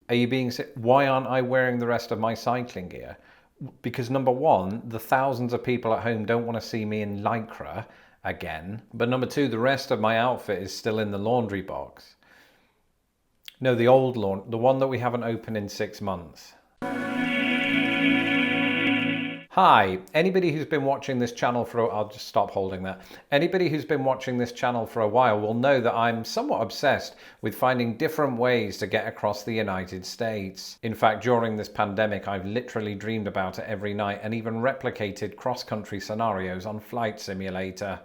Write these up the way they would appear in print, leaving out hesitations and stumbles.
Are you being sick? Why aren't I wearing the rest of my cycling gear? Because number one, the thousands of people at home don't want to see me in Lycra again. But number two, the rest of my outfit is still in the laundry box. No, the old the one that we haven't opened in 6 months. Hi, anybody who's been watching this channel for, I'll just stop holding that. Anybody who's been watching this channel for a while will know that I'm somewhat obsessed with finding different ways to get across the United States. In fact, during this pandemic, I've literally dreamed about it every night and even replicated cross-country scenarios on Flight Simulator.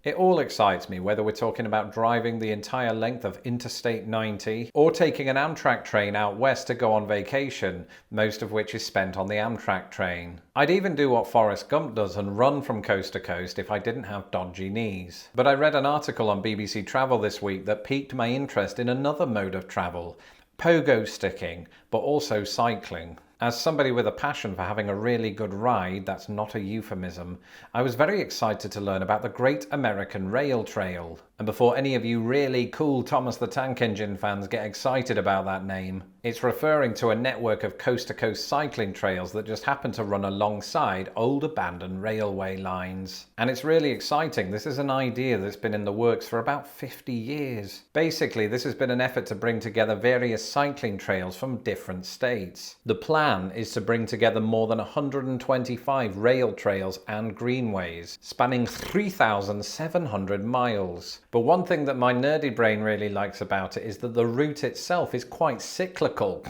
It all excites me, whether we're talking about driving the entire length of Interstate 90 or taking an Amtrak train out west to go on vacation, most of which is spent on the Amtrak train. I'd even do what Forrest Gump does and run from coast to coast if I didn't have dodgy knees. But I read an article on BBC Travel this week that piqued my interest in another mode of travel, pogo sticking, but also cycling. As somebody with a passion for having a really good ride, that's not a euphemism, I was very excited to learn about the Great American Rail Trail. And before any of you really cool Thomas the Tank Engine fans get excited about that name, it's referring to a network of coast-to-coast cycling trails that just happen to run alongside old abandoned railway lines. And it's really exciting. This is an idea that's been in the works for about 50 years. Basically, this has been an effort to bring together various cycling trails from different states. The plan is to bring together more than 125 rail trails and greenways, spanning 3,700 miles. But one thing that my nerdy brain really likes about it is that the route itself is quite cyclical.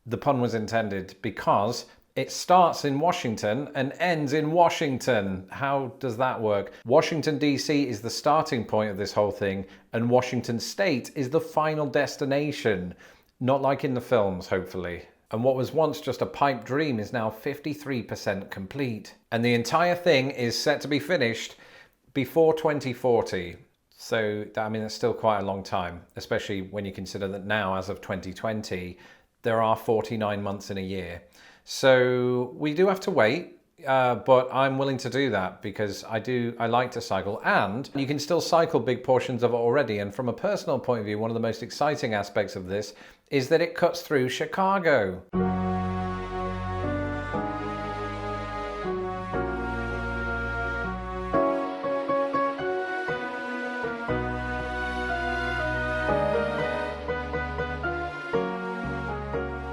The pun was intended, because it starts in Washington and ends in Washington. How does that work? Washington, D.C. is the starting point of this whole thing, and Washington State is the final destination. Not like in the films, hopefully. And what was once just a pipe dream is now 53% complete. And the entire thing is set to be finished before 2040. So, I mean, that's still quite a long time, especially when you consider that now, as of 2020, there are 49 months in a year. So we do have to wait, but I'm willing to do that because I like to cycle, and you can still cycle big portions of it already. And from a personal point of view, one of the most exciting aspects of this is that it cuts through Chicago.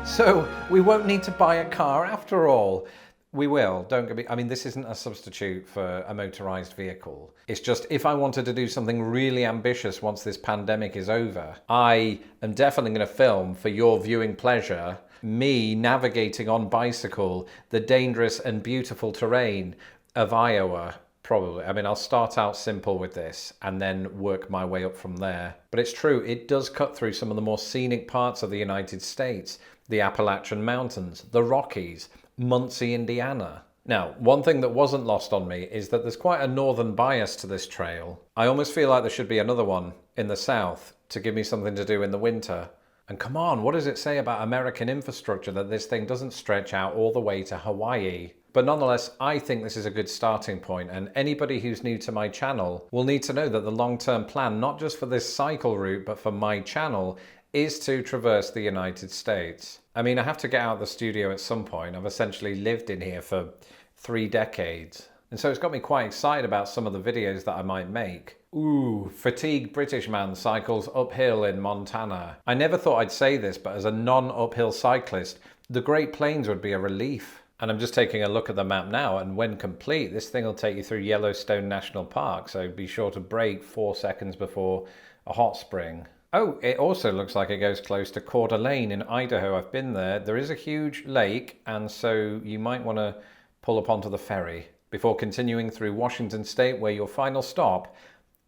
So we won't need to buy a car after all. We will, don't get me, I mean, this isn't a substitute for a motorized vehicle. It's just if I wanted to do something really ambitious once this pandemic is over, I am definitely going to film for your viewing pleasure me navigating on bicycle the dangerous and beautiful terrain of Iowa. Probably. I mean, I'll start out simple with this and then work my way up from there. But it's true, it does cut through some of the more scenic parts of the United States. The Appalachian Mountains, the Rockies, Muncie, Indiana. Now, one thing that wasn't lost on me is that there's quite a northern bias to this trail. I almost feel like there should be another one in the south to give me something to do in the winter. And come on, what does it say about American infrastructure that this thing doesn't stretch out all the way to Hawaii? But nonetheless, I think this is a good starting point, and anybody who's new to my channel will need to know that the long-term plan, not just for this cycle route, but for my channel, is to traverse the United States. I mean, I have to get out of the studio at some point. I've essentially lived in here for 3 decades. And so it's got me quite excited about some of the videos that I might make. Ooh, fatigued British man cycles uphill in Montana. I never thought I'd say this, but as a non-uphill cyclist, the Great Plains would be a relief. And I'm just taking a look at the map now, and when complete, this thing will take you through Yellowstone National Park, so be sure to brake 4 seconds before a hot spring. Oh, it also looks like it goes close to Coeur d'Alene in Idaho. I've been there. There is a huge lake, and so you might want to pull up onto the ferry before continuing through Washington State, where your final stop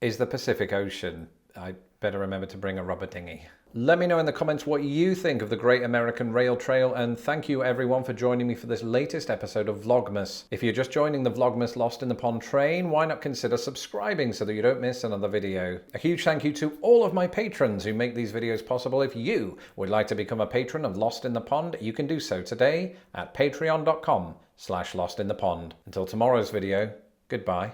is the Pacific Ocean. I better remember to bring a rubber dinghy. Let me know in the comments what you think of the Great American Rail Trail, and thank you everyone for joining me for this latest episode of Vlogmas. If you're just joining the Vlogmas Lost in the Pond train, why not consider subscribing so that you don't miss another video. A huge thank you to all of my patrons who make these videos possible. If you would like to become a patron of Lost in the Pond, you can do so today at patreon.com/lostinthepond. Until tomorrow's video, goodbye.